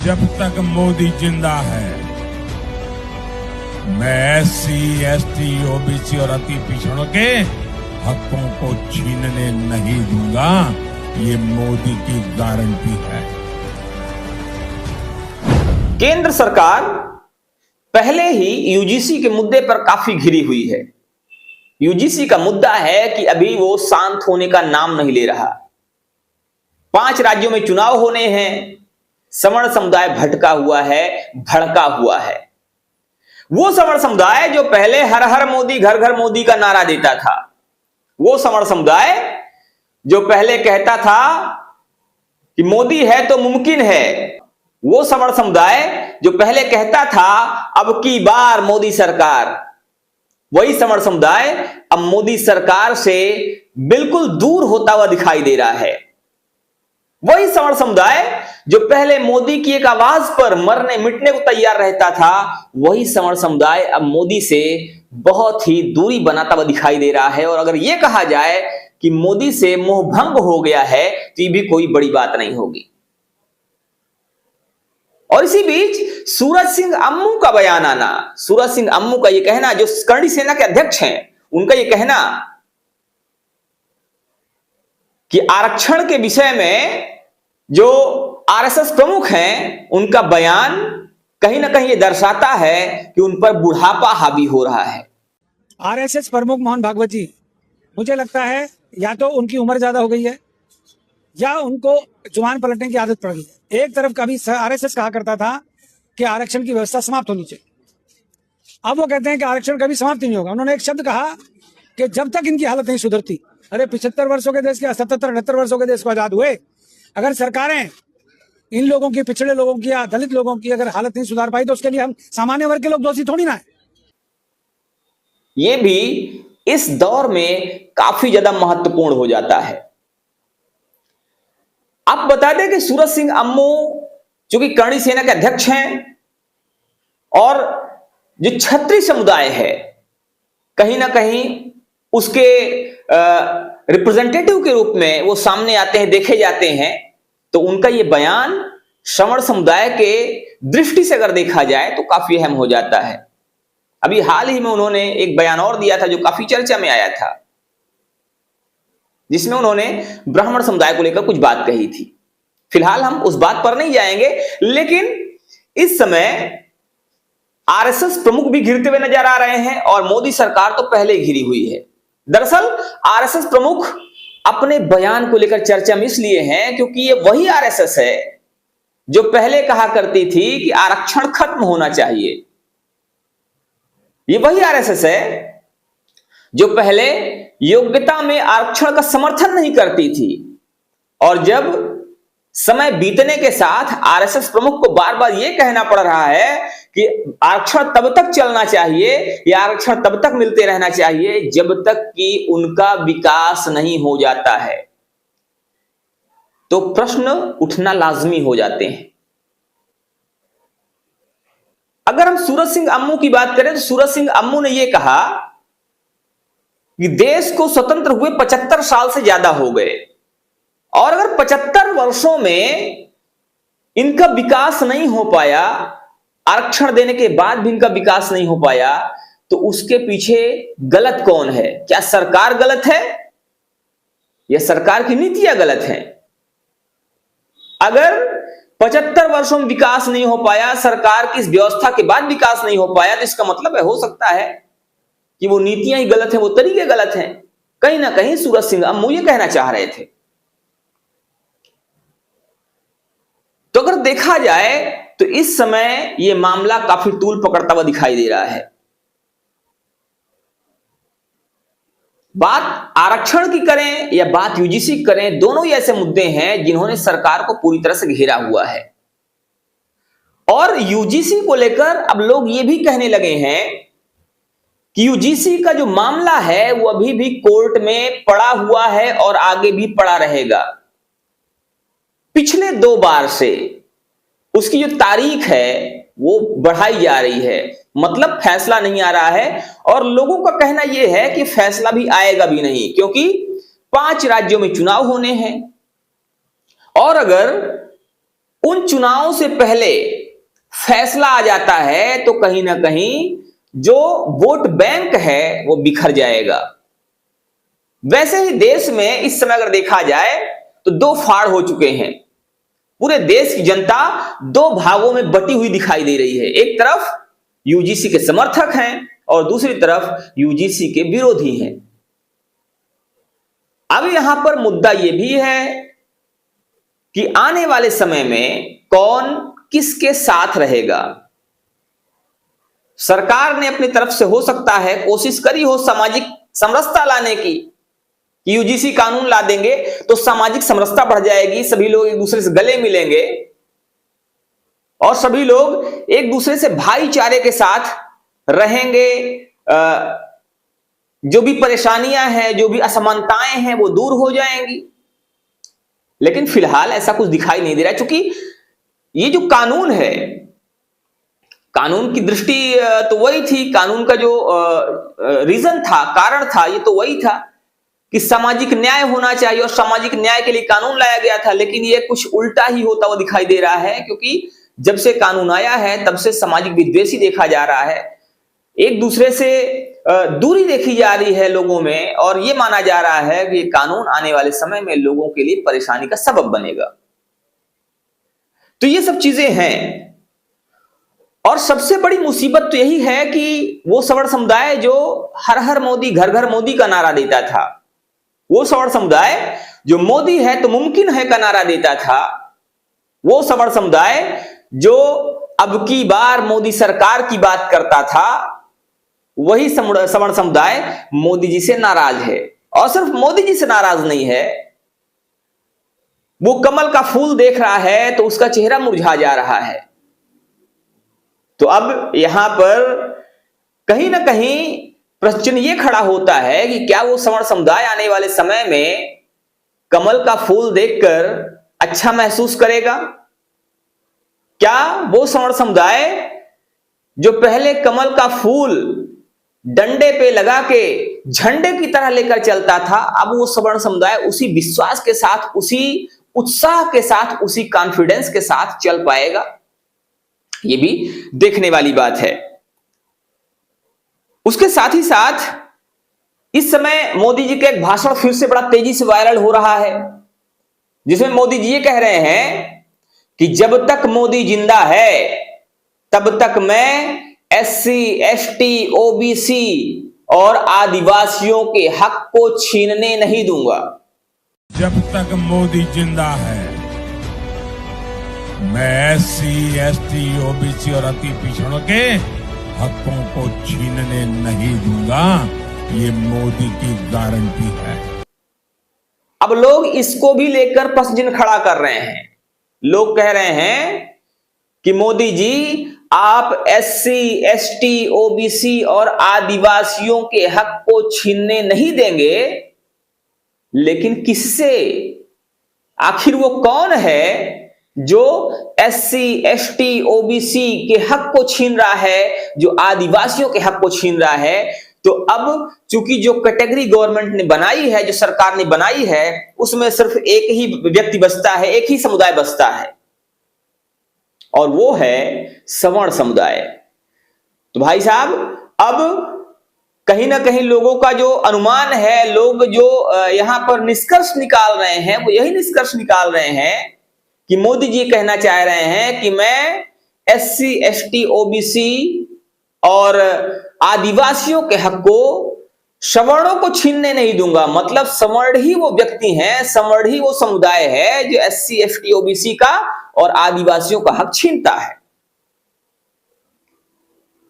जब तक मोदी जिंदा है मैं SC, ST, OBC और अति पिछड़ों के हकों को छीनने नहीं दूंगा। ये मोदी की गारंटी है। केंद्र सरकार पहले ही यूजीसी के मुद्दे पर काफी घिरी हुई है। यूजीसी का मुद्दा है कि अभी वो शांत होने का नाम नहीं ले रहा। 5 राज्यों में चुनाव होने हैं, सवर्ण समुदाय भटका हुआ है, भड़का हुआ है। वो सवर्ण समुदाय जो पहले हर हर मोदी, घर घर मोदी का नारा देता था, वो सवर्ण समुदाय जो पहले कहता था कि मोदी है तो मुमकिन है, वो सवर्ण समुदाय जो पहले कहता था अब की बार मोदी सरकार, वही सवर्ण समुदाय अब मोदी सरकार से बिल्कुल दूर होता हुआ दिखाई दे रहा है। वही सवर्ण समुदाय जो पहले मोदी की एक आवाज पर मरने मिटने को तैयार रहता था, वही सवर्ण समुदाय अब मोदी से बहुत ही दूरी बनाता हुआ दिखाई दे रहा है। और अगर यह कहा जाए कि मोदी से मोहभंग हो गया है तो ये भी कोई बड़ी बात नहीं होगी। और इसी बीच सूरज सिंह अम्मू का बयान आना, सूरज सिंह अम्मू का यह कहना, जो करणी सेना के अध्यक्ष हैं, उनका यह कहना कि आरक्षण के विषय में जो आरएसएस प्रमुख हैं, उनका बयान कहीं ना कहीं ये दर्शाता है कि उन पर बुढ़ापा हावी हो रहा है। आरएसएस प्रमुख मोहन भागवत जी, मुझे लगता है या तो उनकी उम्र ज्यादा हो गई है या उनको जुबान पलटने की आदत पड़ गई है। एक तरफ कभी आरएसएस कहा करता था कि आरक्षण की व्यवस्था समाप्त होनी चाहिए, अब वो कहते हैं कि आरक्षण कभी समाप्त नहीं होगा। उन्होंने एक शब्द कहा कि जब तक इनकी हालत नहीं सुधरती, अरे 75 वर्षों के देश के, 77-78 वर्षों के देश को आजाद हुए, अगर सरकारें इन लोगों की, पिछड़े लोगों की या दलित लोगों की अगर हालत नहीं सुधार पाई तो उसके लिए हम सामान्य वर्ग के लोग दोषी थोड़ी ना है। ये भी इस दौर में काफी ज्यादा महत्वपूर्ण हो जाता है। आप बता दें कि सूरज सिंह अम्मू चूंकि करणी सेना के अध्यक्ष हैं और जो क्षत्रिय समुदाय है कहीं ना कहीं उसके रिप्रेजेंटेटिव के रूप में वो सामने आते हैं, देखे जाते हैं, तो उनका ये बयान सवर्ण समुदाय के दृष्टि से अगर देखा जाए तो काफी अहम हो जाता है। अभी हाल ही में उन्होंने एक बयान और दिया था जो काफी चर्चा में आया था, जिसमें उन्होंने ब्राह्मण समुदाय को लेकर कुछ बात कही थी। फिलहाल हम उस बात पर नहीं जाएंगे, लेकिन इस समय आरएसएस प्रमुख भी घिरते हुए नजर आ रहे हैं और मोदी सरकार तो पहले ही घिरी हुई है। दरअसल आरएसएस प्रमुख अपने बयान को लेकर चर्चा में इसलिए हैं क्योंकि ये वही आरएसएस है जो पहले कहा करती थी कि आरक्षण खत्म होना चाहिए। ये वही आरएसएस है जो पहले योग्यता में आरक्षण का समर्थन नहीं करती थी, और जब समय बीतने के साथ आरएसएस प्रमुख को बार बार यह कहना पड़ रहा है कि आरक्षण तब तक चलना चाहिए या आरक्षण तब तक मिलते रहना चाहिए जब तक कि उनका विकास नहीं हो जाता है, तो प्रश्न उठना लाजमी हो जाते हैं। अगर हम सूरज सिंह अम्मू की बात करें तो सूरज सिंह अम्मू ने यह कहा कि देश को स्वतंत्र हुए 75 साल से ज्यादा हो गए, और अगर 75 वर्षों में इनका विकास नहीं हो पाया, आरक्षण देने के बाद भी इनका विकास नहीं हो पाया, तो उसके पीछे गलत कौन है? क्या सरकार गलत है या सरकार की नीतियां गलत हैं? अगर 75 वर्षों में विकास नहीं हो पाया, सरकार की इस व्यवस्था के बाद विकास नहीं हो पाया, तो इसका मतलब है, हो सकता है कि वो नीतियां ही गलत हैं, वो तरीके गलत हैं। कहीं ना कहीं सूरज सिंह अम्मू ये कहना चाह रहे थे। तो अगर देखा जाए तो इस समय यह मामला काफी तूल पकड़ता हुआ दिखाई दे रहा है। बात आरक्षण की करें या बात यूजीसी की करें, दोनों ही ऐसे मुद्दे हैं जिन्होंने सरकार को पूरी तरह से घेरा हुआ है। और यूजीसी को लेकर अब लोग ये भी कहने लगे हैं कि यूजीसी का जो मामला है वो अभी भी कोर्ट में पड़ा हुआ है और आगे भी पड़ा रहेगा। पिछले 2 बार से उसकी जो तारीख है वो बढ़ाई जा रही है, मतलब फैसला नहीं आ रहा है। और लोगों का कहना यह है कि फैसला भी आएगा भी नहीं, क्योंकि 5 राज्यों में चुनाव होने हैं। और अगर उन चुनावों से पहले फैसला आ जाता है तो कहीं ना कहीं जो वोट बैंक है वो बिखर जाएगा। वैसे ही देश में इस समय अगर देखा जाए तो दो फाड़ हो चुके हैं। पूरे देश की जनता दो भागों में बटी हुई दिखाई दे रही है। एक तरफ यूजीसी के समर्थक हैं और दूसरी तरफ यूजीसी के विरोधी हैं। अब यहां पर मुद्दा यह भी है कि आने वाले समय में कौन किसके साथ रहेगा। सरकार ने अपनी तरफ से हो सकता है कोशिश करी हो सामाजिक समरसता लाने की, कि यूजीसी कानून ला देंगे तो सामाजिक समरसता बढ़ जाएगी, सभी लोग एक दूसरे से गले मिलेंगे और सभी लोग एक दूसरे से भाईचारे के साथ रहेंगे। जो भी परेशानियां हैं, जो भी असमानताएं हैं वो दूर हो जाएंगी। लेकिन फिलहाल ऐसा कुछ दिखाई नहीं दे रहा है, क्योंकि ये जो कानून है, कानून की दृष्टि तो वही थी, कानून का जो रीजन था, कारण था, ये तो वही था कि सामाजिक न्याय होना चाहिए और सामाजिक न्याय के लिए कानून लाया गया था। लेकिन ये कुछ उल्टा ही होता हुआ दिखाई दे रहा है, क्योंकि जब से कानून आया है तब से सामाजिक विद्वेषी देखा जा रहा है, एक दूसरे से दूरी देखी जा रही है लोगों में, और ये माना जा रहा है कि ये कानून आने वाले समय में लोगों के लिए परेशानी का सबब बनेगा। तो ये सब चीजें हैं। और सबसे बड़ी मुसीबत तो यही है कि वो सवर्ण समुदाय जो हर हर मोदी, घर घर मोदी का नारा देता था, वो सवर्ण समुदाय जो मोदी है तो मुमकिन है का नारा देता था, वो सवर्ण समुदाय जो अब की बार मोदी सरकार की बात करता था, वही सवर्ण समुदाय मोदी जी से नाराज है। और सिर्फ मोदी जी से नाराज नहीं है, वो कमल का फूल देख रहा है तो उसका चेहरा मुरझा जा रहा है। तो अब यहां पर कहीं ना कहीं प्रश्न ये खड़ा होता है कि क्या वो सवर्ण समुदाय आने वाले समय में कमल का फूल देखकर अच्छा महसूस करेगा? क्या वो सवर्ण समुदाय जो पहले कमल का फूल डंडे पे लगा के झंडे की तरह लेकर चलता था, अब वो सवर्ण समुदाय उसी विश्वास के साथ, उसी उत्साह के साथ, उसी कॉन्फिडेंस के साथ चल पाएगा? ये भी देखने वाली बात है। उसके साथ ही साथ इस समय मोदी जी का एक भाषण फिर से बड़ा तेजी से वायरल हो रहा है, जिसमें मोदी जी ये कह रहे हैं कि जब तक मोदी जिंदा है तब तक मैं एससी, एसटी, ओबीसी और आदिवासियों के हक को छीनने नहीं दूंगा। जब तक मोदी जिंदा है मैं एससी, एसटी, ओबीसी और अति पिछड़ों के हकों को छीनने नहीं दूंगा। ये मोदी की गारंटी है। अब लोग इसको भी लेकर प्रश्न खड़ा कर रहे हैं। लोग कह रहे हैं कि मोदी जी आप एससी, एसटी, ओबीसी और आदिवासियों के हक को छीनने नहीं देंगे, लेकिन किससे? आखिर वो कौन है जो एससी, एसटी, ओबीसी के हक को छीन रहा है, जो आदिवासियों के हक को छीन रहा है? तो अब चूंकि जो कैटेगरी गवर्नमेंट ने बनाई है, जो सरकार ने बनाई है, उसमें सिर्फ एक ही व्यक्ति बचता है, एक ही समुदाय बचता है, और वो है सवर्ण समुदाय। तो भाई साहब, अब कहीं ना कहीं लोगों का जो अनुमान है, लोग जो यहां पर निष्कर्ष निकाल रहे हैं, वो यही निष्कर्ष निकाल रहे हैं कि मोदी जी कहना चाह रहे हैं कि मैं एससी, एसटी, ओबीसी और आदिवासियों के हक को सवर्णों को छीनने नहीं दूंगा। मतलब सवर्ण ही वो व्यक्ति हैं, सवर्ण ही वो समुदाय है जो एससी, एसटी, ओबीसी का और आदिवासियों का हक छीनता है।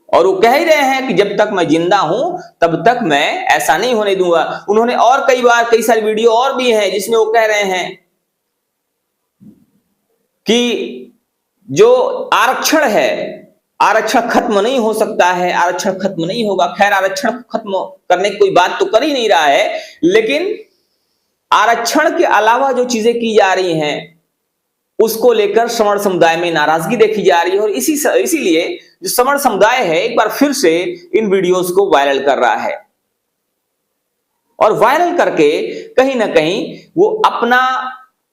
और वो कह ही रहे हैं कि जब तक मैं जिंदा हूं तब तक मैं ऐसा नहीं होने दूंगा। उन्होंने और कई बार कई सारी वीडियो और भी हैं जिसमें वो कह रहे हैं कि जो आरक्षण है, आरक्षण खत्म नहीं हो सकता है, आरक्षण खत्म नहीं होगा। खैर, आरक्षण खत्म करने की कोई बात तो कर ही नहीं रहा है, लेकिन आरक्षण के अलावा जो चीजें की जा रही हैं उसको लेकर सवर्ण समुदाय में नाराजगी देखी जा रही है। और इसीलिए जो सवर्ण समुदाय है एक बार फिर से इन वीडियोस को वायरल कर रहा है, और वायरल करके कहीं ना कहीं वो अपना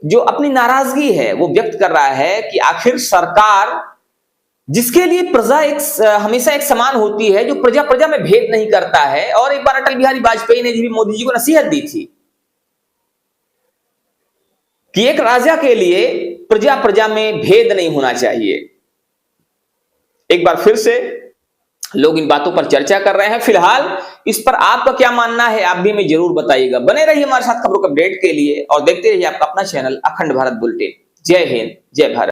जो अपनी नाराजगी है वो व्यक्त कर रहा है कि आखिर सरकार जिसके लिए प्रजा हमेशा एक समान होती है, जो प्रजा प्रजा में भेद नहीं करता है। और एक बार अटल बिहारी वाजपेयी ने भी मोदी जी को नसीहत दी थी कि एक राजा के लिए प्रजा प्रजा में भेद नहीं होना चाहिए। एक बार फिर से लोग इन बातों पर चर्चा कर रहे हैं। फिलहाल इस पर आपका क्या मानना है, आप भी हमें जरूर बताइएगा। बने रहिए हमारे साथ खबरों के अपडेट के लिए और देखते रहिए आपका अपना चैनल अखंड भारत बुलेटिन। जय हिंद, जय भारत।